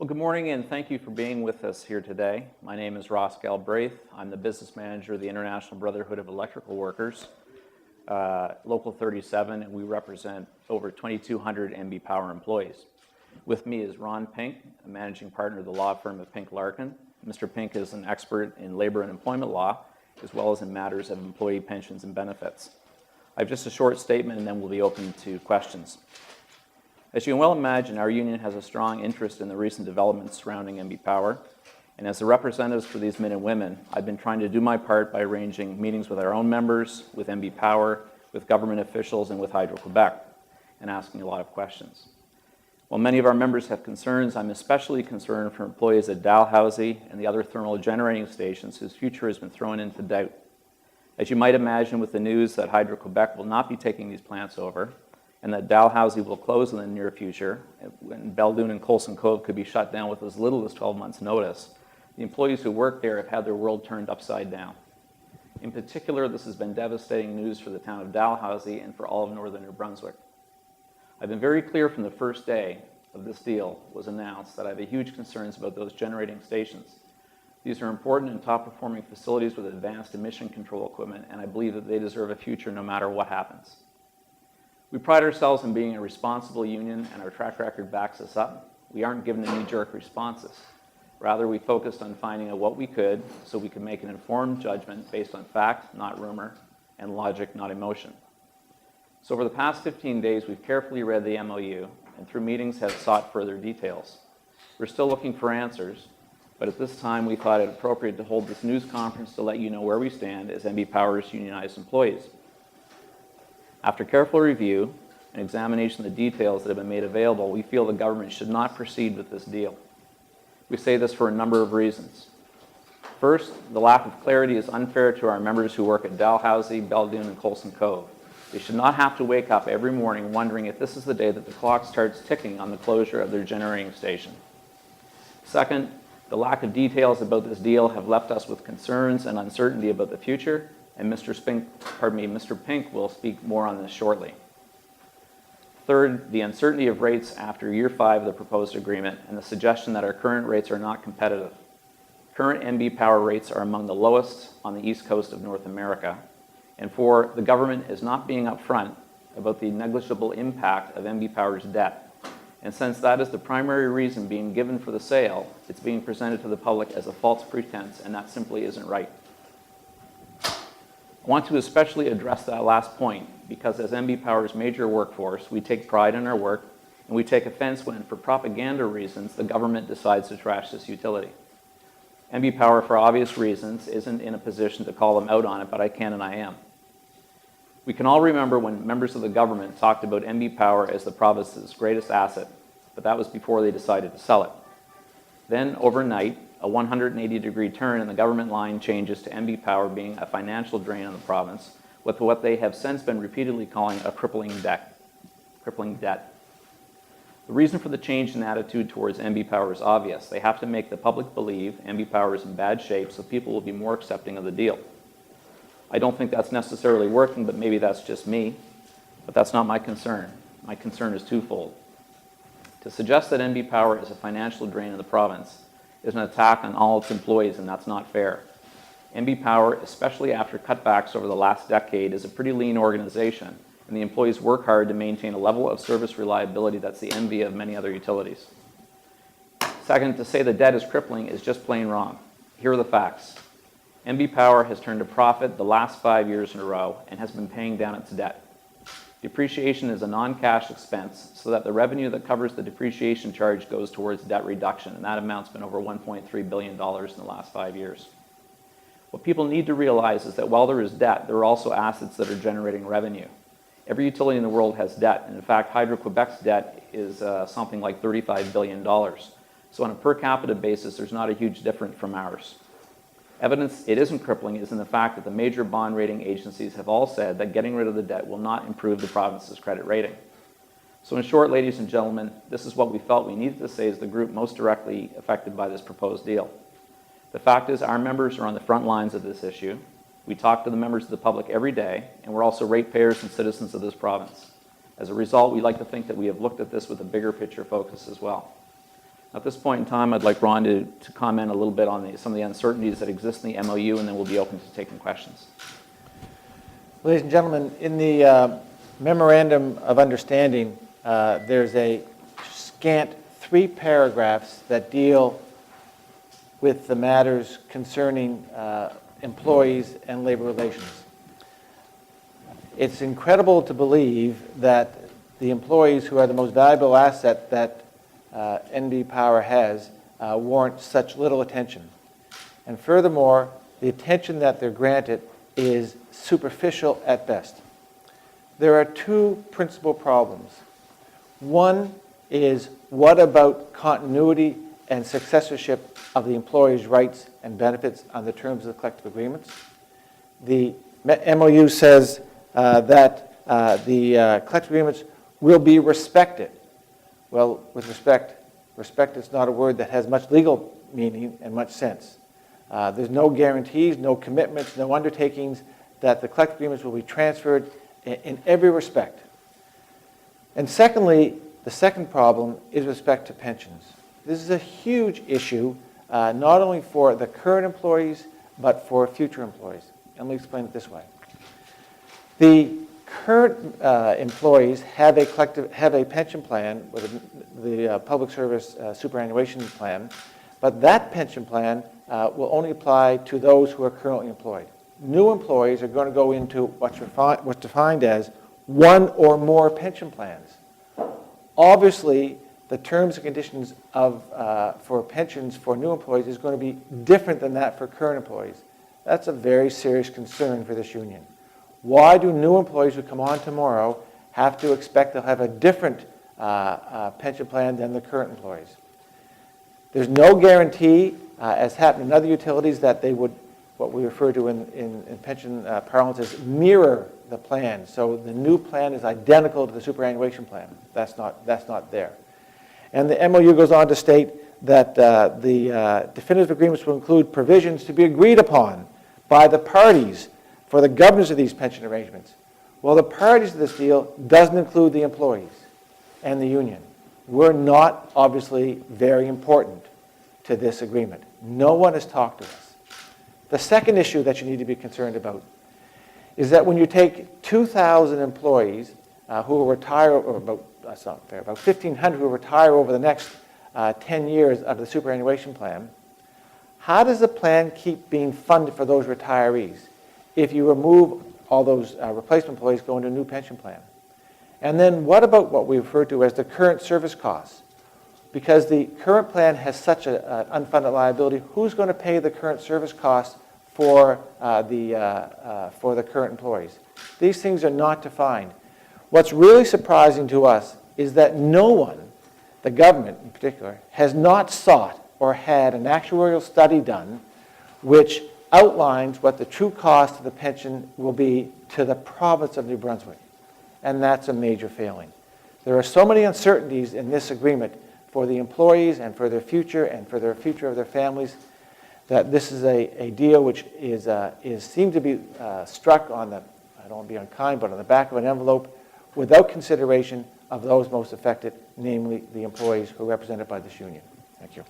Well, good morning and thank you for being with us here today. My name is Ross Galbraith. I'm the business manager of the International Brotherhood of Electrical Workers, Local 37, and we represent over 2,200 MB Power employees. With me is Ron Pink, a managing partner of the law firm of Pink Larkin. Mr. Pink is an expert in labor and employment law, as well as in matters of employee pensions and benefits. I have just a short statement and then we'll be open to questions. As you can well imagine, our union has a strong interest in the recent developments surrounding MB Power, and as the representatives for these men and women, I've been trying to do my part by arranging meetings with our own members, with MB Power, with government officials, and with Hydro Quebec, and asking a lot of questions. While many of our members have concerns, I'm especially concerned for employees at Dalhousie and the other thermal generating stations whose future has been thrown into doubt. As you might imagine with the news that Hydro Quebec will not be taking these plants over, and that Dalhousie will close in the near future, when Belledune and Coulson Cove could be shut down with as little as 12 months' notice, the employees who work there have had their world turned upside down. In particular, this has been devastating news for the town of Dalhousie and for all of northern New Brunswick. I've been very clear from the first day of this deal was announced that I have huge concerns about those generating stations. These are important and top-performing facilities with advanced emission control equipment, and I believe that they deserve a future no matter what happens. We pride ourselves in being a responsible union, and our track record backs us up. We aren't given any knee-jerk responses. Rather, we focused on finding out what we could so we could make an informed judgment based on fact, not rumor, and logic, not emotion. So over the past 15 days, we've carefully read the MOU, and through meetings have sought further details. We're still looking for answers, but at this time, we thought it appropriate to hold this news conference to let you know where we stand as MB Power's unionized employees. After careful review and examination of the details that have been made available, we feel the government should not proceed with this deal. We say this for a number of reasons. First, the lack of clarity is unfair to our members who work at Dalhousie, Belledune, and Coulson Cove. They should not have to wake up every morning wondering if this is the day that the clock starts ticking on the closure of their generating station. Second, the lack of details about this deal have left us with concerns and uncertainty about the future, and Mr. Pink will speak more on this shortly. Third, the uncertainty of rates after year 5 of the proposed agreement and the suggestion that our current rates are not competitive. Current MB Power rates are among the lowest on the east coast of North America. And 4, the government is not being upfront about the negligible impact of MB Power's debt. And since that is the primary reason being given for the sale, it's being presented to the public as a false pretense, and that simply isn't right. I want to especially address that last point because as MB Power's major workforce, we take pride in our work and we take offense when, for propaganda reasons, the government decides to trash this utility. MB Power, for obvious reasons, isn't in a position to call them out on it, but I can and I am. We can all remember when members of the government talked about MB Power as the province's greatest asset, but that was before they decided to sell it. Then, overnight, a 180-degree turn in the government line changes to MB Power being a financial drain on the province, with what they have since been repeatedly calling a crippling debt. The reason for the change in attitude towards MB Power is obvious. They have to make the public believe MB Power is in bad shape so people will be more accepting of the deal. I don't think that's necessarily working, but maybe that's just me. But that's not my concern. My concern is twofold. To suggest that MB Power is a financial drain on the province is an attack on all its employees, and that's not fair. MB Power, especially after cutbacks over the last decade, is a pretty lean organization, and the employees work hard to maintain a level of service reliability that's the envy of many other utilities. Second, to say the debt is crippling is just plain wrong. Here are the facts. MB Power has turned a profit the last 5 years in a row and has been paying down its debt. Depreciation is a non-cash expense, so that the revenue that covers the depreciation charge goes towards debt reduction, and that amount's been over $1.3 billion in the last 5 years. What people need to realize is that while there is debt, there are also assets that are generating revenue. Every utility in the world has debt, and in fact, Hydro Quebec's debt is something like $35 billion. So on a per capita basis, there's not a huge difference from ours. Evidence it isn't crippling is in the fact that the major bond rating agencies have all said that getting rid of the debt will not improve the province's credit rating. So in short, ladies and gentlemen, this is what we felt we needed to say as the group most directly affected by this proposed deal. The fact is our members are on the front lines of this issue. We talk to the members of the public every day, and we're also ratepayers and citizens of this province. As a result, we like to think that we have looked at this with a bigger picture focus as well. At this point in time, I'd like Ron to comment a little bit on some of the uncertainties that exist in the MOU, and then we'll be open to taking questions. Ladies and gentlemen, in the Memorandum of Understanding, there's a scant 3 paragraphs that deal with the matters concerning employees and labor relations. It's incredible to believe that the employees, who are the most valuable asset that NB Power has, warrant such little attention. And furthermore, the attention that they're granted is superficial at best. There are 2 principal problems. One is, what about continuity and successorship of the employees' rights and benefits on the terms of the collective agreements? The MOU says that the collective agreements will be respected. Well, with respect is not a word that has much legal meaning and much sense. There's no guarantees, no commitments, no undertakings that the collective agreements will be transferred in every respect. And secondly, the second problem is respect to pensions. This is a huge issue, not only for the current employees, but for future employees. And let me explain it this way. The current employees have a pension plan with the public service superannuation plan, but that pension plan will only apply to those who are currently employed. New employees are going to go into what's defined as 1 or more pension plans. Obviously, the terms and conditions for pensions for new employees is going to be different than that for current employees. That's a very serious concern for this union. Why do new employees who come on tomorrow have to expect they'll have a different pension plan than the current employees? There's no guarantee, as happened in other utilities, that they would, what we refer to in pension parlance, as mirror the plan. So the new plan is identical to the superannuation plan. That's not there. And the MOU goes on to state that the definitive agreements will include provisions to be agreed upon by the parties for the governance of these pension arrangements. Well, the parties to this deal doesn't include the employees and the union. We're not obviously very important to this agreement. No one has talked to us. The second issue that you need to be concerned about is that when you take 2,000 employees who will retire, or about 1,500 who will retire over the next 10 years of the superannuation plan, how does the plan keep being funded for those retirees if you remove all those replacement employees going to a new pension plan? And then what about what we refer to as the current service costs? Because the current plan has such an unfunded liability, who's going to pay the current service costs for the current employees? These things are not defined. What's really surprising to us is that no one, the government in particular, has not sought or had an actuarial study done which outlines what the true cost of the pension will be to the province of New Brunswick. And that's a major failing. There are so many uncertainties in this agreement for the employees and for their future and for the future of their families that this is a deal which is seemed to be struck on the, I don't want to be unkind, but on the back of an envelope without consideration of those most affected, namely the employees who are represented by this union. Thank you.